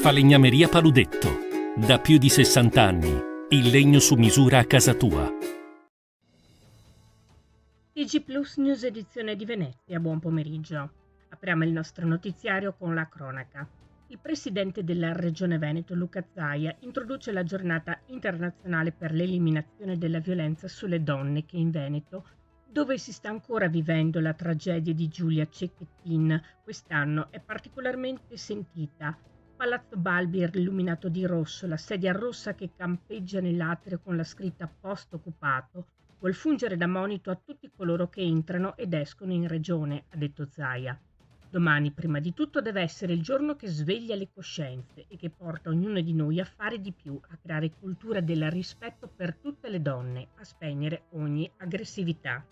Falegnameria Paludetto. Da più di 60 anni. Il legno su misura a casa tua. TG Plus News edizione di Venezia, buon pomeriggio. Apriamo il nostro notiziario con la cronaca. Il presidente della Regione Veneto, Luca Zaia, introduce la giornata internazionale per l'eliminazione della violenza sulle donne che in Veneto, dove si sta ancora vivendo la tragedia di Giulia Cecchettin, quest'anno è particolarmente sentita. Palazzo Balbi illuminato di rosso, la sedia rossa che campeggia nell'atrio con la scritta post occupato, vuol fungere da monito a tutti coloro che entrano ed escono in regione, ha detto Zaia. Domani, prima di tutto, deve essere il giorno che sveglia le coscienze e che porta ognuno di noi a fare di più, a creare cultura del rispetto per tutte le donne, a spegnere ogni aggressività.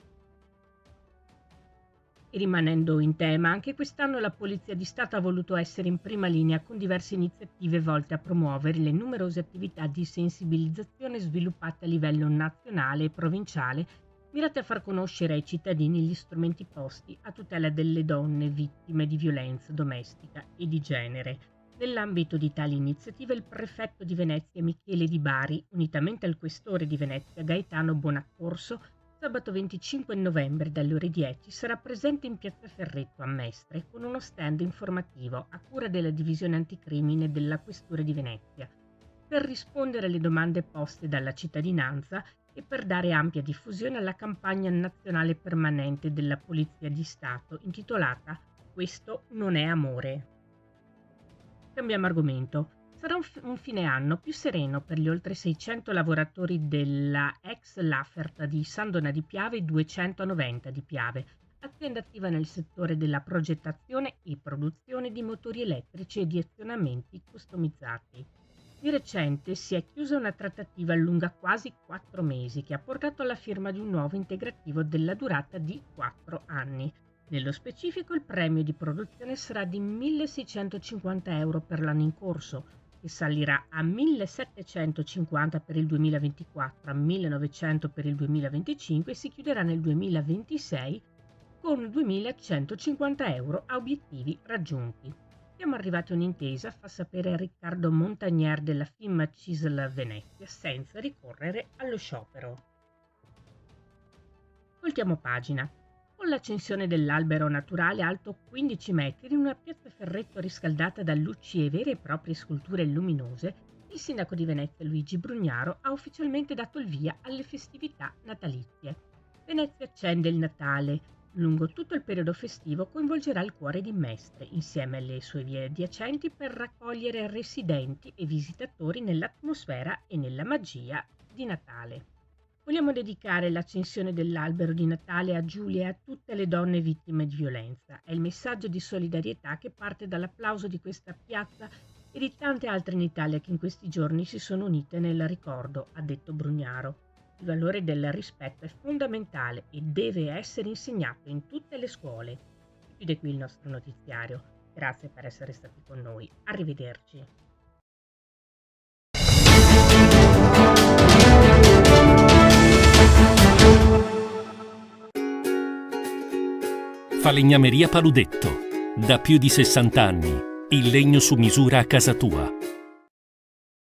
E rimanendo in tema, anche quest'anno la Polizia di Stato ha voluto essere in prima linea con diverse iniziative volte a promuovere le numerose attività di sensibilizzazione sviluppate a livello nazionale e provinciale, mirate a far conoscere ai cittadini gli strumenti posti a tutela delle donne vittime di violenza domestica e di genere. Nell'ambito di tali iniziative il prefetto di Venezia Michele Di Bari, unitamente al questore di Venezia Gaetano Bonaccorso, sabato 25 novembre dalle ore 10 sarà presente in piazza Ferretto a Mestre con uno stand informativo a cura della divisione anticrimine della Questura di Venezia per rispondere alle domande poste dalla cittadinanza e per dare ampia diffusione alla campagna nazionale permanente della Polizia di Stato intitolata "Questo non è amore". Cambiamo argomento. Sarà un fine anno più sereno per gli oltre 600 lavoratori della ex Lafert di San Donà di Piave e 290 di Piave, azienda attiva nel settore della progettazione e produzione di motori elettrici e di azionamenti customizzati. Di recente si è chiusa una trattativa lunga quasi 4 mesi che ha portato alla firma di un nuovo integrativo della durata di 4 anni. Nello specifico il premio di produzione sarà di 1.650 euro per l'anno in corso, che salirà a 1.750 per il 2024, a 1.900 per il 2025 e si chiuderà nel 2026 con 2.150 euro a obiettivi raggiunti. Siamo arrivati a un'intesa, fa sapere Riccardo Montagnier della FIM CISL Venezia, senza ricorrere allo sciopero. Voltiamo pagina. Con l'accensione dell'albero naturale alto 15 metri in una piazza Ferretto riscaldata da luci e vere e proprie sculture luminose, il sindaco di Venezia Luigi Brugnaro ha ufficialmente dato il via alle festività natalizie. Venezia accende il Natale. Lungo tutto il periodo festivo coinvolgerà il cuore di Mestre, insieme alle sue vie adiacenti, per raccogliere residenti e visitatori nell'atmosfera e nella magia di Natale. Vogliamo dedicare l'accensione dell'albero di Natale a Giulia e a tutte le donne vittime di violenza. È il messaggio di solidarietà che parte dall'applauso di questa piazza e di tante altre in Italia che in questi giorni si sono unite nel ricordo, ha detto Brugnaro. Il valore del rispetto è fondamentale e deve essere insegnato in tutte le scuole. Chiude qui il nostro notiziario. Grazie per essere stati con noi. Arrivederci. Falegnameria Paludetto. Da più di 60 anni. Il legno su misura a casa tua.